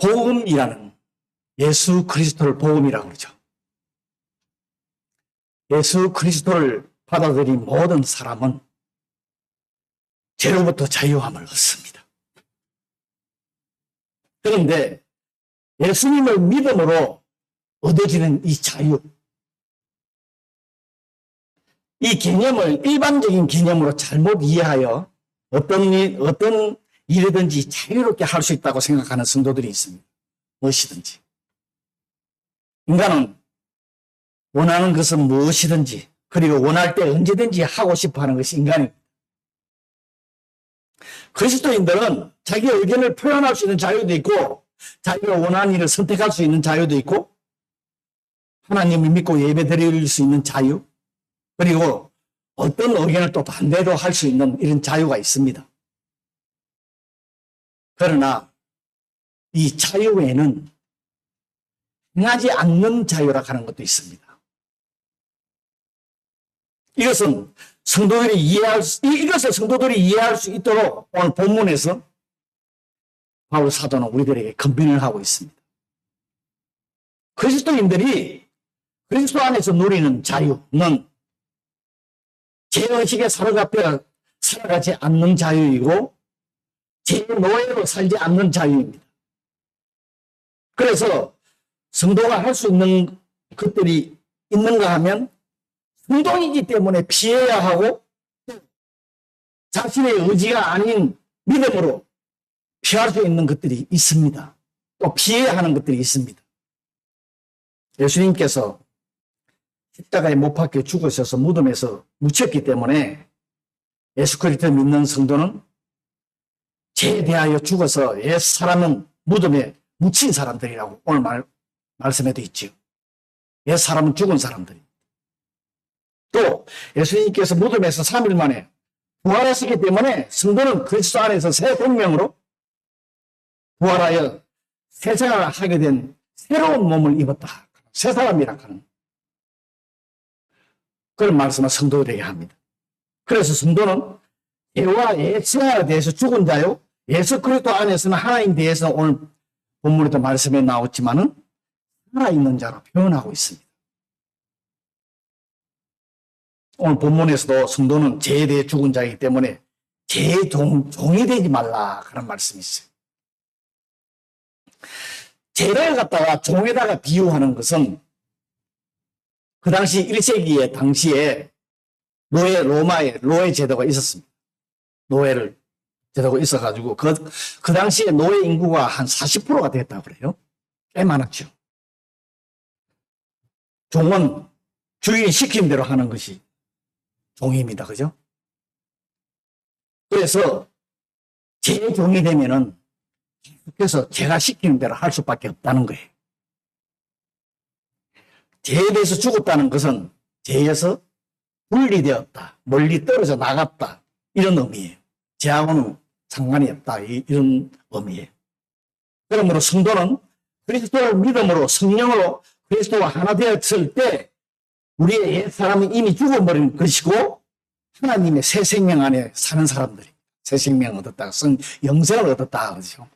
복음이라는 예수 그리스도를 복음이라고 그러죠. 예수 그리스도를 받아들인 모든 사람은 죄로부터 자유함을 얻습니다. 그런데 예수님을 믿음으로 얻어지는 이 자유, 이 개념을 일반적인 개념으로 잘못 이해하여 어떤 일이든지 자유롭게 할 수 있다고 생각하는 성도들이 있습니다. 무엇이든지. 인간은 원하는 것은 무엇이든지, 그리고 원할 때 언제든지 하고 싶어 하는 것이 인간입니다. 그리스도인들은 자기 의견을 표현할 수 있는 자유도 있고, 자기가 원하는 일을 선택할 수 있는 자유도 있고, 하나님을 믿고 예배 드릴 수 있는 자유, 그리고 어떤 의견을 또 반대로 할 수 있는 이런 자유가 있습니다. 그러나 이 자유에는 행하지 않는 자유라 하는 것도 있습니다. 이것을 성도들이 이해할 수 있도록 오늘 본문에서 바울 사도는 우리들에게 권면을 하고 있습니다. 그리스도인들이 그리스도 안에서 누리는 자유는 죄의식에 살아가지 않는 자유이고 죄의 노예로 살지 않는 자유입니다. 그래서 성도가 할 수 있는 것들이 있는가 하면 행동이기 때문에 피해야 하고 자신의 의지가 아닌 믿음으로 피할 수 있는 것들이 있습니다. 또 피해야 하는 것들이 있습니다. 예수님께서 십자가에 못 박혀 죽으셔서 무덤에서 묻혔기 때문에 예수 그리스도를 믿는 성도는 죄에 대하여 죽어서 옛 사람은 무덤에 묻힌 사람들이라고 오늘 말씀에도 있죠. 옛 사람은 죽은 사람들이. 또 예수님께서 무덤에서 3일 만에 부활하시기 때문에 성도는 그리스도 안에서 새 생명으로 부활하여 새 생활을 하게 된 새로운 몸을 입었다. 새 사람이라 하는 그런 말씀을 성도들에게 합니다. 그래서 성도는 죄와 옛 생활에 대해서 죽은 자요, 예수 그리스도 안에서는 하나님 대해서 오늘 본문에도 말씀에 나왔지만은 살아있는 자로 표현하고 있습니다. 오늘 본문에서도 성도는 죄에 대해 죽은 자이기 때문에 죄의 종이 되지 말라 그런 말씀이 있어요. 죄를 갖다가 종에다가 비유하는 것은 그 당시 1세기의 당시에 로마에 노예 제도가 있었습니다. 노예를 제도가 있어가지고 그 당시에 노예 인구가 한 40%가 됐다고 그래요. 꽤 많았죠. 종은 주인이 시킨 대로 하는 것이 종입니다. 그죠? 그래서 제 종이 되면은 그래서 제가 시키는 대로 할 수밖에 없다는 거예요. 죄에 대해서 죽었다는 것은 죄에서 분리되었다, 멀리 떨어져 나갔다 이런 의미예요. 죄하고는 상관이 없다 이런 의미예요. 그러므로 성도는 그리스도를 믿음으로 성령으로 그리스도와 하나 되었을 때 우리의 옛 사람은 이미 죽어버린 것이고 하나님의 새 생명 안에 사는 사람들이 새 생명을 얻었다, 영생을 얻었다 그러죠.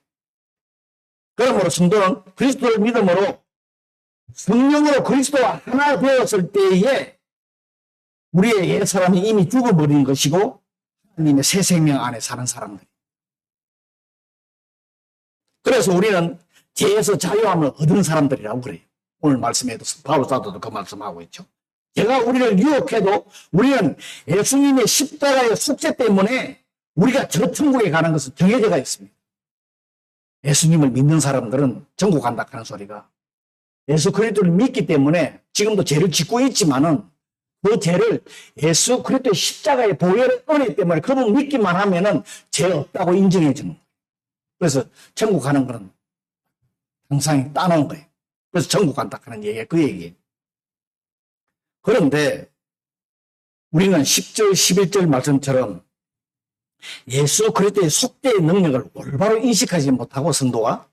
그러므로 성도는 그리스도를 믿음으로 성령으로 그리스도와 하나 되었을 때에 우리의 옛 사람이 이미 죽어버린 것이고 하나님의 새 생명 안에 사는 사람들. 그래서 우리는 죄에서 자유함을 얻은 사람들이라고 그래요. 오늘 말씀에도 바울 사도도 그 말씀하고 있죠. 죄가 우리를 유혹해도 우리는 예수님의 십자가의 속죄 때문에 우리가 저 천국에 가는 것은 정해져가 있습니다. 예수님을 믿는 사람들은 천국 간다 하는 소리가 예수 그리스도를 믿기 때문에 지금도 죄를 짓고 있지만은 그 죄를 예수 그리스도의 십자가의 보혈의 은혜 때문에 그분 믿기만 하면은 죄 없다고 인정해 주는 거예요. 그래서 천국 가는 거는 항상 따놓은 거예요. 그래서 천국 간다 하는 얘기가 그 얘기예요. 그런데 우리는 10절, 11절 말씀처럼 예수 그리스도의 속죄의 능력을 올바로 인식하지 못하고 성도가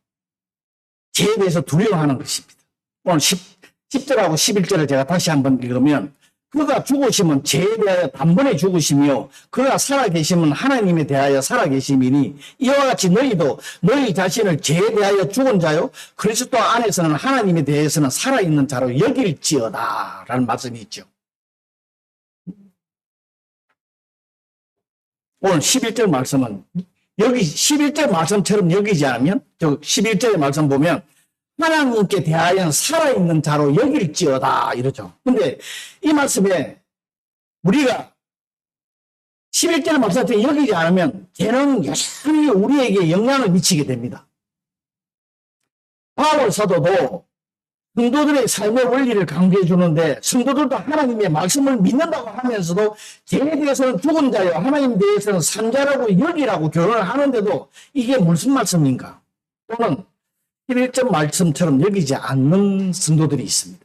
죄에 대해서 두려워하는 것입니다. 오늘 10절하고 11절을 제가 다시 한번 읽으면 그가 죽으시면 죄에 대하여 단번에 죽으시며 그가 살아계시면 하나님에 대하여 살아계심이니 이와 같이 너희도 너희 자신을 죄에 대하여 죽은 자요 그리스도 안에서는 하나님에 대해서는 살아있는 자로 여길지어다 라는 말씀이 있죠. 오늘 11절 말씀은 여기 11절 말씀처럼 여기지 않으면 11절의 말씀 보면 하나님께 대하여는 살아있는 자로 여길지어다 이러죠. 근데 이 말씀에 우리가 11절 말씀처럼 여기지 않으면 걔는 여전히 우리에게 영향을 미치게 됩니다. 바울 사도도 성도들의 삶의 원리를 강조해 주는데 성도들도 하나님의 말씀을 믿는다고 하면서도 죄에 대해서는 죽은 자요 하나님에 대해서는 산 자라고 여기라고 교훈을 하는데도 이게 무슨 말씀인가? 또는 11절 말씀처럼 여기지 않는 성도들이 있습니다.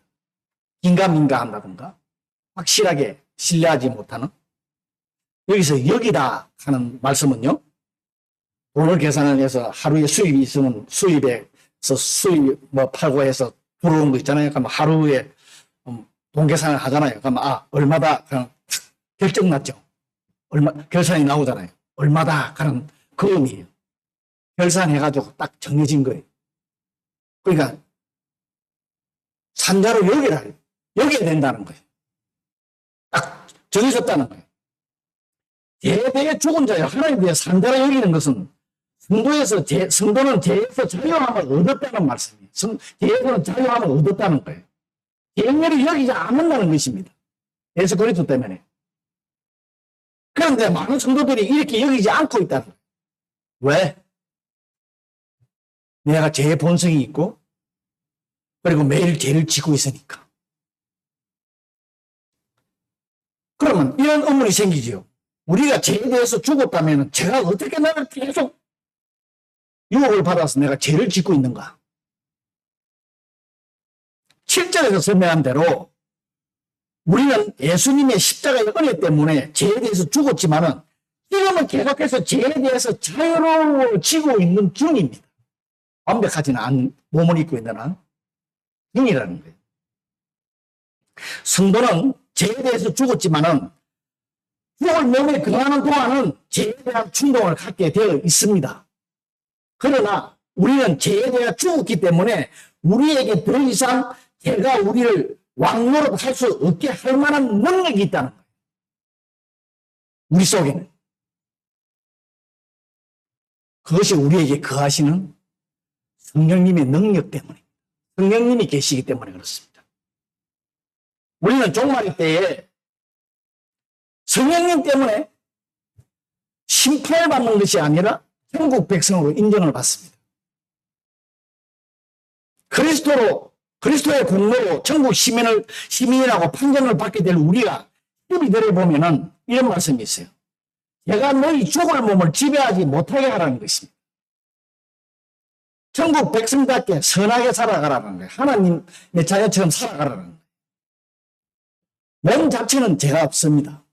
긴가민가 한다든가 확실하게 신뢰하지 못하는 여기서 여기다 하는 말씀은요. 돈을 계산을 해서 하루에 수입이 있으면 수입에서 수입 팔고 해서 들어온 거 있잖아요. 그럼 하루에 돈 계산을 하잖아요. 그럼 얼마다 그냥 결정 났죠. 결산이 나오잖아요. 얼마다 하는 그 의미예요. 결산해가지고 딱 정해진 거예요. 그러니까 산자로 여겨야 된다는 거예요. 딱 정해졌다는 거예요. 죄에 죽은 자요 하나님에 대해 산자로 여기는 것은 성도는 죄에서 자유함을 얻었다는 말씀이에요. 죄에서는 자유함을 얻었다는 거예요. 죄를 여기지 않는다는 것입니다. 예수 그리스도 때문에. 그런데 많은 성도들이 이렇게 여기지 않고 있다는 거예요. 왜? 내가 죄의 본성이 있고 그리고 매일 죄를 지고 있으니까. 그러면 이런 의문이 생기지요. 우리가 죄에 대해서 죽었다면 죄가 어떻게 나를 계속 유혹을 받아서 내가 죄를 짓고 있는가? 7절에서 설명한 대로 우리는 예수님의 십자가의 은혜 때문에 죄에 대해서 죽었지만은 지금은 계속해서 죄에 대해서 자유로워지고 있는 중입니다. 완벽하지는 않은 몸을 입고 있는 한 중이라는 거예요. 성도는 죄에 대해서 죽었지만은 죽을 몸에 거하는 동안은 죄에 대한 충동을 갖게 되어 있습니다. 그러나 우리는 죄에 대해 죽었기 때문에 우리에게 더 이상 죄가 우리를 왕노릇 할 수 없게 할 만한 능력이 있다는 거예요. 우리 속에는. 그것이 우리에게 거하시는 성령님의 능력 때문에, 성령님이 계시기 때문에 그렇습니다. 우리는 종말의 때에 성령님 때문에 심판을 받는 것이 아니라 천국 백성으로 인정을 받습니다. 그리스도의 공로로 천국 시민이라고 판정을 받게 될 우리가 12절에 보면은 이런 말씀이 있어요. 내가 너희 죽을 몸을 지배하지 못하게 하라는 것입니다. 천국 백성답게 선하게 살아가라는 거예요. 하나님의 자녀처럼 살아가라는 거예요. 몸 자체는 죄가 없습니다.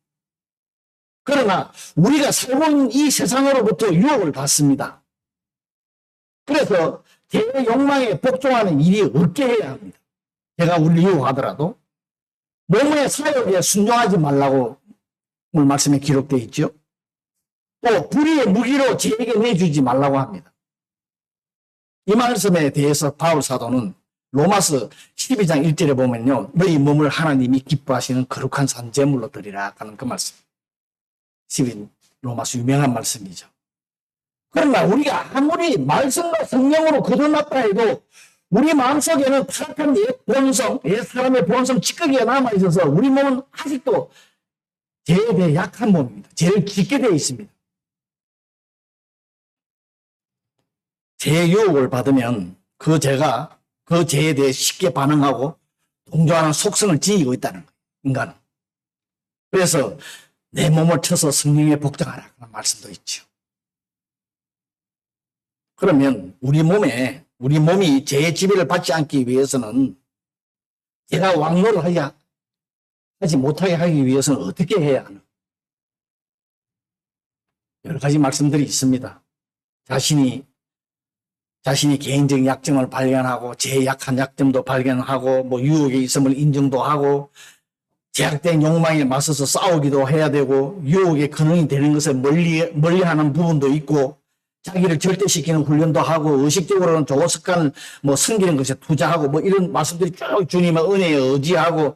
그러나 우리가 살고 있는 이 세상으로부터 유혹을 받습니다. 그래서 죄의 욕망에 복종하는 일이 없게 해야 합니다. 제가 우리를 유혹하더라도 몸의 사욕에 순종하지 말라고 오늘 말씀에 기록되어 있죠. 또 불의의 무기로 죄에게 내주지 말라고 합니다. 이 말씀에 대해서 바울 사도는 로마서 12장 1절에 보면요. 너희 몸을 하나님이 기뻐하시는 거룩한 산제물로 드리라 하는 그 말씀. 로마서 유명한 말씀이죠. 그러나 우리가 아무리 말씀과 성령으로 거듭났다 해도 우리 마음속에는 타락한 옛 본성, 옛 사람의 본성 찌꺼기가 남아있어서 우리 몸은 아직도 죄에 대해 약한 몸입니다. 죄를 짓게 되어 있습니다. 죄의 유혹을 받으면 그 죄가 그 죄에 대해 쉽게 반응하고 동조하는 속성을 지니고 있다는 거예요. 인간은. 그래서 내 몸을 쳐서 성령에 복종하라 그런 말씀도 있죠. 그러면 우리 몸이 죄의 지배를 받지 않기 위해서는 죄가 왕노를 하지 못하게 하기 위해서는 어떻게 해야 하나? 여러 가지 말씀들이 있습니다. 자신이 개인적인 약점을 발견하고 제 약한 약점도 발견하고 유혹에 있음을 인정도 하고 제약된 욕망에 맞서서 싸우기도 해야 되고, 유혹의 근원이 되는 것을 멀리하는 부분도 있고, 자기를 절대시키는 훈련도 하고, 의식적으로는 좋은 습관을 숨기는 것에 투자하고, 이런 말씀들이 쭉 주님의 은혜에 의지하고,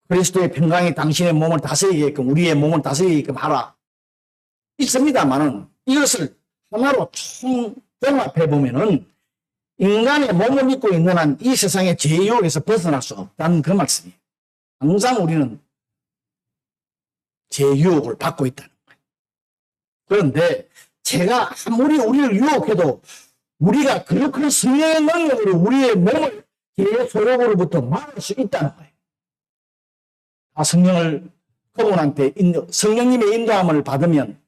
그리스도의 평강이 당신의 몸을 다스리게끔, 우리의 몸을 다스리게끔 하라. 있습니다만은, 이것을 하나로 종합해 보면은, 인간의 몸을 입고 있는 한 이 세상의 제유혹에서 벗어날 수 없다는 그 말씀이에요. 항상 우리는 제유혹을 받고 있다는 거예요. 그런데 제가 아무리 우리를 유혹해도 우리가 그렇게 성령의 능력으로 우리의 몸을 제 소욕으로부터 막을 수 있다는 거예요. 성령을 그분한테 성령님의 인도함을 받으면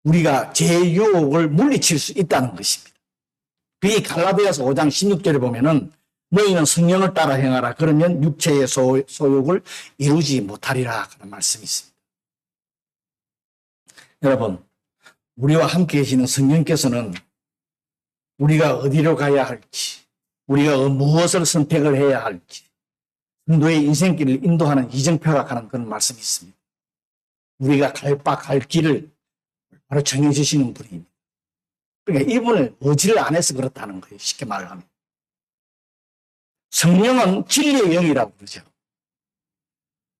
우리가 제유혹을 물리칠 수 있다는 것입니다. 그게 갈라디아서 5장 16절에 보면은 너희는 성령을 따라 행하라. 그러면 육체의 소욕을 이루지 못하리라 하는 말씀이 있습니다. 여러분, 우리와 함께 계시는 성령께서는 우리가 어디로 가야 할지, 우리가 무엇을 선택을 해야 할지, 성도의 인생길을 인도하는 이정표락하는 그런 말씀이 있습니다. 우리가 갈 길을 바로 정해주시는 분입니다. 그러니까 이분을 의지를 안 해서 그렇다는 거예요. 쉽게 말하면. 성령은 진리의 영이라고 그러죠.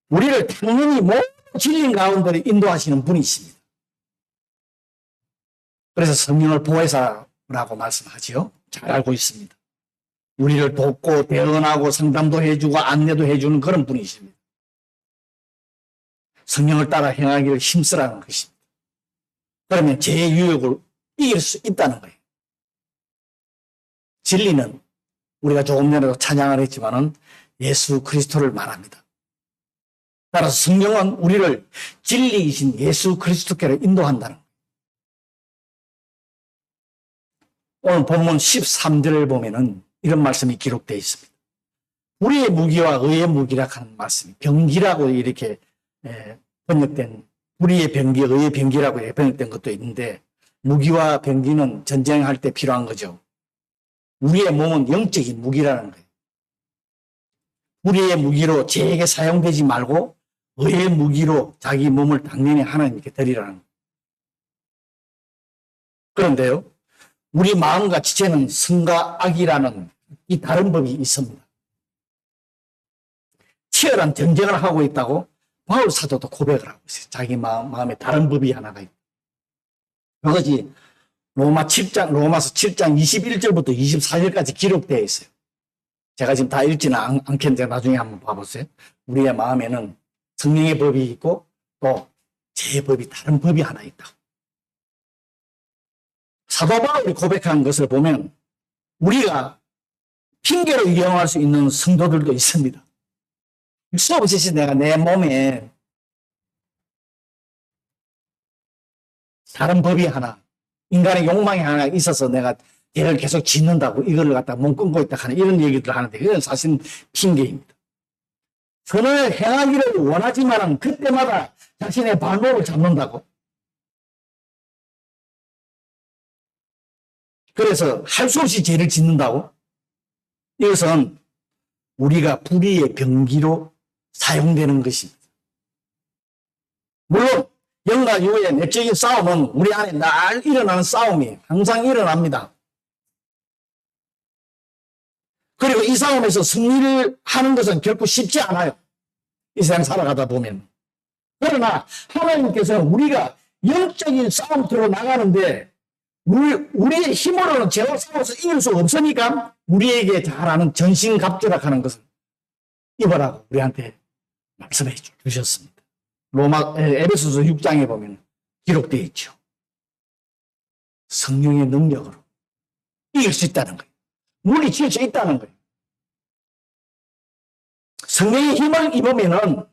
우리를 당연히 모든 진리 가운데 인도하시는 분이십니다. 그래서 성령을 보혜사라고 말씀하지요. 잘 알고 있습니다. 우리를 돕고 대언하고 상담도 해주고 안내도 해주는 그런 분이십니다. 성령을 따라 행하기를 힘쓰라는 것입니다. 그러면 제 유혹을 이길 수 있다는 거예요. 진리는 우리가 조금 전에도 찬양을 했지만은 예수 그리스도를 말합니다. 따라서 성령은 우리를 진리이신 예수 그리스도께로 인도한다는 거예요. 오늘 본문 13절을 보면은 이런 말씀이 기록되어 있습니다. 우리의 무기와 의의 무기라 하는 말씀이 병기라고 이렇게 번역된 우리의 병기, 의의 병기라고 번역된 것도 있는데 무기와 병기는 전쟁할 때 필요한 거죠. 우리의 몸은 영적인 무기라는 거예요. 우리의 무기로 제게 사용되지 말고 의의 무기로 자기 몸을 당연히 하나님께 드리라는 거예요. 그런데요, 우리 마음과 지체는 선과 악이라는 이 다른 법이 있습니다. 치열한 전쟁을 하고 있다고 바울 사도도 고백을 하고 있어요. 자기 마음에 다른 법이 하나가 있다. 그것이 로마서 7장 21절부터 24절까지 기록되어 있어요. 제가 지금 다 읽지는 않겠는데 나중에 한번 봐보세요. 우리의 마음에는 성령의 법이 있고 또 제 법이 다른 법이 하나 있다. 사도 바울이 고백한 것을 보면 우리가 핑계로 이용할 수 있는 성도들도 있습니다. 수없이 내가 내 몸에 다른 법이 하나, 인간의 욕망이 하나 있어서 내가 얘를 계속 짓는다고 이걸 갖다가 몸 끊고 있다 하는 이런 얘기들을 하는데 그건 사실 핑계입니다. 선을 행하기를 원하지만 그때마다 자신의 발목을 잡는다고. 그래서 할 수 없이 죄를 짓는다고. 이것은 우리가 불의의 병기로 사용되는 것입니다. 물론 영과 유의 내적인 싸움은 우리 안에 날 일어나는 싸움이 항상 일어납니다. 그리고 이 싸움에서 승리를 하는 것은 결코 쉽지 않아요. 이 세상 살아가다 보면. 그러나 하나님께서는 우리가 영적인 싸움터로 나가는데 우리의 힘으로는 죄와 싸워서 이길 수 없으니까 우리에게 잘 아는 전신갑주락하는 것을 입으라고 우리한테 말씀해 주셨습니다. 에베소서 6장에 보면 기록되어 있죠. 성령의 능력으로 이길 수 있다는 거예요. 물리칠 수 있다는 거예요. 성령의 힘을 입으면은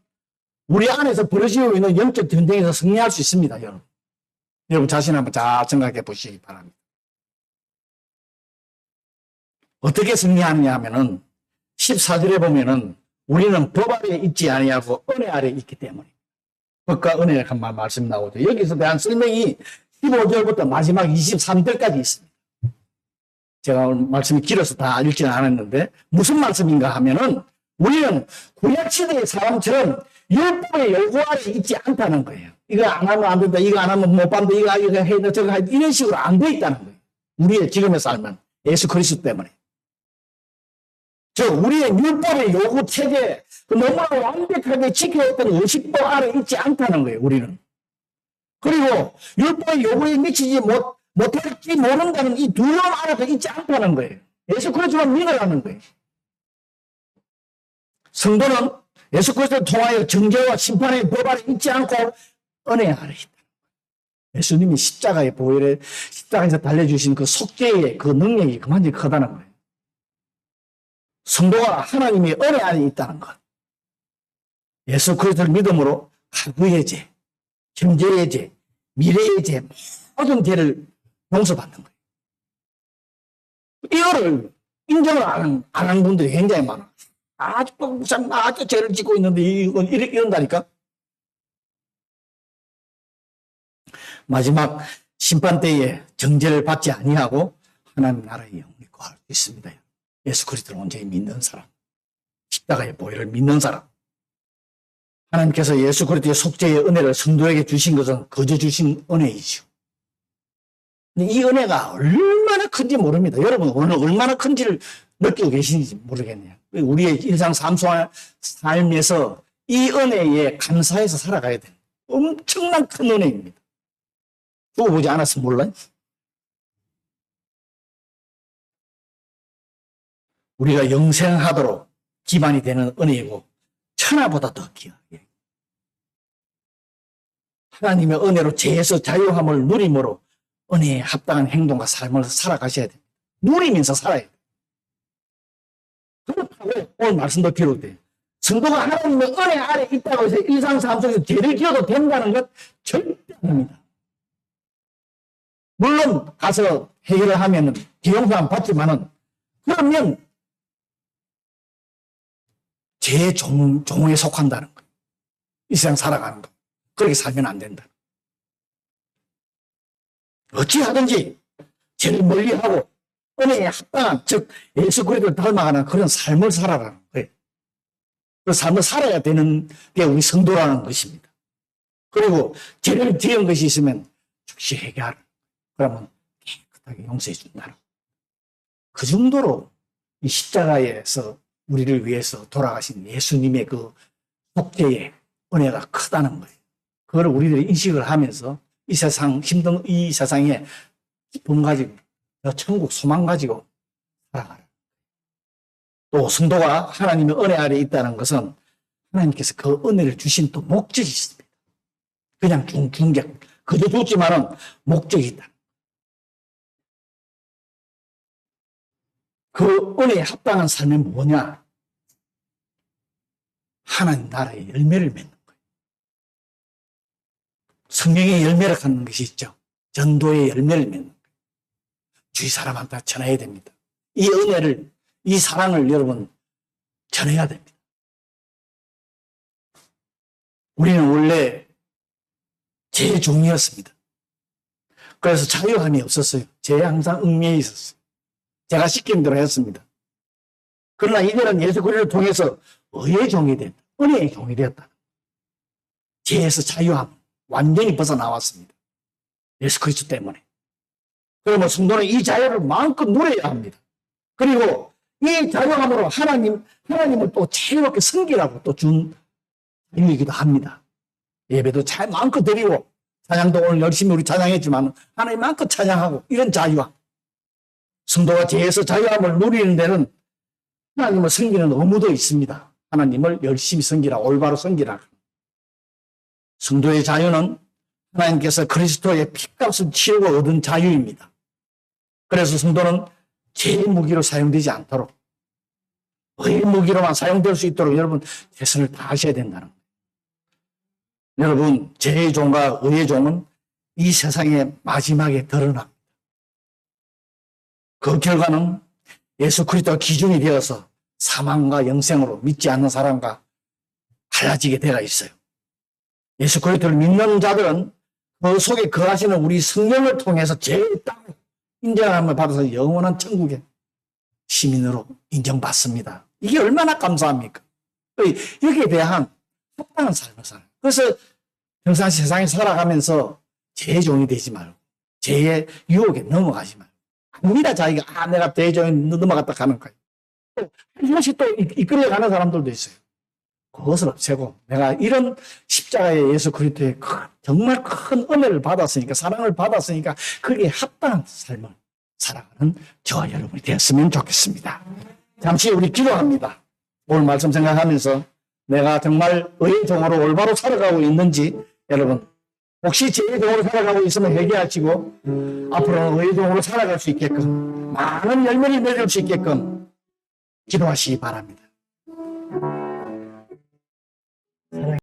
우리 안에서 벌어지고 있는 영적 전쟁에서 승리할 수 있습니다, 여러분. 여러분 자신 한번 잘 생각해 보시기 바랍니다. 어떻게 승리하느냐 하면은 14절에 보면은 우리는 법 아래에 있지 아니하고 은혜 아래에 있기 때문에 법과 은혜를 한 말씀 나오죠. 여기서 대한 설명이 15절부터 마지막 23절까지 있습니다. 제가 오늘 말씀이 길어서 다 읽지는 않았는데 무슨 말씀인가 하면은 우리는 구약시대의 사람처럼 율법의 요구 아래 있지 않다는 거예요. 이거 안 하면 안 된다, 이거 안 하면 못 받는다, 이거 해야 된다, 저거 해야 된다, 이런 식으로 안 돼 있다는 거예요. 우리의 지금의 삶은 예수 그리스도 때문에. 우리의 율법의 요구 체계, 너무나 완벽하게 지켜왔던 의식법 아래 있지 않다는 거예요, 우리는. 그리고 율법의 요구에 미치지 못할지 모른다는 이 두려움 아래도 있지 않다는 거예요. 예수 그리스도만 믿으라는 거예요. 성도는 예수 그리스도를 통하여 정죄와 심판의 법 아래 있지 않고 은혜 아래 있다. 예수님이 십자가의 보혈에, 십자가에서 달려주신 그 속죄의 그 능력이 그만큼 크다는 거예요. 성도가 하나님의 은혜 안에 있다는 것. 예수 그리스도를 믿음으로 과거의 죄, 현재의 죄, 미래의 죄, 모든 죄를 용서받는 거예요. 이거를 인정을 안 하는 분들이 굉장히 많아. 아직도 죄를 짓고 있는데 이런다니까. 마지막 심판 때에 정죄를 받지 아니하고 하나님 나라의 영광을 구할 수 있습니다. 예수 그리스도를 온전히 믿는 사람, 십자가의 보혈을 믿는 사람. 하나님께서 예수 그리스도의 속죄의 은혜를 성도에게 주신 것은 거저 주신 은혜이죠. 이 은혜가 얼마나 큰지 모릅니다. 여러분 오늘 얼마나 큰지를 느끼고 계시는지 모르겠네요. 우리의 일상 삶에서 이 은혜에 감사해서 살아가야 돼요. 엄청난 큰 은혜입니다. 두고 보지 않았으면 몰라요. 우리가 영생하도록 기반이 되는 은혜이고 천하보다 더 귀하게 하나님의 은혜로 죄에서 자유함을 누림으로 은혜에 합당한 행동과 삶을 살아가셔야 돼요. 누리면서 살아야 돼요. 그렇다고 오늘 말씀도 비롯돼요. 성도가 하나님의 은혜 아래 있다고 해서 일상삶 속에서 죄를 지어도 된다는 것 절대 아닙니다. 물론 가서 해결을 하면 죄용서는 받지만은 그러면 죄의 종에 속한다는 거예요. 이 세상 살아가는 거. 그렇게 살면 안 된다. 어찌하든지 죄를 멀리하고 은혜에 합당한, 즉 예수 그리스도를 닮아가는 그런 삶을 살아가는 거예요. 그 삶을 살아야 되는 게 우리 성도라는 것입니다. 그리고 죄를 지은 것이 있으면 즉시 회개하라. 그러면 깨끗하게 용서해 준다는 그 정도로 이 십자가에서 우리를 위해서 돌아가신 예수님의 그 속죄의 은혜가 크다는 거예요. 그걸 우리들이 인식을 하면서 이 세상 힘든 이 세상에 기쁨 가지고 천국 소망 가지고 살아가라. 또 성도가 하나님의 은혜 아래 있다는 것은 하나님께서 그 은혜를 주신 또 목적이 있습니다. 그냥 중격 그저 주지만은 목적이 있다. 그 은혜에 합당한 삶이 뭐냐? 하나님 나라의 열매를 맺는 거예요. 성령의 열매를 갖는 것이 있죠. 전도의 열매를 맺는 거예요. 주위 사람한테 전해야 됩니다. 이 은혜를, 이 사랑을 여러분 전해야 됩니다. 우리는 원래 죄의 종이었습니다. 그래서 자유함이 없었어요. 죄에 항상 얽매여 있었어요. 제가 시킨 대로 했습니다. 그러나 이제는 예수 그리스도를 통해서 의의 종이 됐다. 은혜의 종이 되었다. 죄에서 자유함 완전히 벗어나왔습니다. 예수 그리스도 때문에. 그러면 성도는 이 자유를 마음껏 누려야 합니다. 그리고 이 자유함으로 하나님을 또 자유롭게 섬기라고 또 준 자유이기도 합니다. 예배도 잘 마음껏 드리고 찬양도 오늘 열심히 우리 찬양했지만 하나님 마음껏 찬양하고 이런 자유함. 성도가 죄에서 자유함을 누리는 데는 하나님을 섬기는 의무도 있습니다. 하나님을 열심히 섬기라, 올바로 섬기라. 성도의 자유는 하나님께서 그리스도의 피값을 치르고 얻은 자유입니다. 그래서 성도는 죄의 무기로 사용되지 않도록 의의 무기로만 사용될 수 있도록 여러분 최선을 다하셔야 된다는 거예요. 여러분 죄의 종과 의의 종은 이 세상의 마지막에 드러납니다. 그 결과는 예수 그리스도가 기준이 되어서 사망과 영생으로 믿지 않는 사람과 갈라지게 되어 있어요. 예수 그리스도를 믿는 자들은 그 속에 거하시는 우리 성령을 통해서 제일 딱 인정함을 받아서 영원한 천국의 시민으로 인정받습니다. 이게 얼마나 감사합니까? 여기에 대한 합당한 삶을 사는. 그래서 평상시 세상에 살아가면서 죄의 종이 되지 말고 죄의 유혹에 넘어가지 말고 아무리나 자기가 내가 죄의 종에 넘어갔다 가는 거예요. 또 한 번씩 또 이끌려가는 사람들도 있어요. 그것을 없애고 내가 이런 십자가의 예수 그리스도의 정말 큰 은혜를 받았으니까 사랑을 받았으니까 거기에 합당한 삶을 살아가는 저와 여러분이 되었으면 좋겠습니다. 잠시 우리 기도합니다. 오늘 말씀 생각하면서 내가 정말 의의 종으로 올바로 살아가고 있는지 여러분 혹시 죄의 종으로 살아가고 있으면 회개하시고 앞으로는 의의 종으로 살아갈 수 있게끔 많은 열매를 맺을 수 있게끔 기도하시기 바랍니다.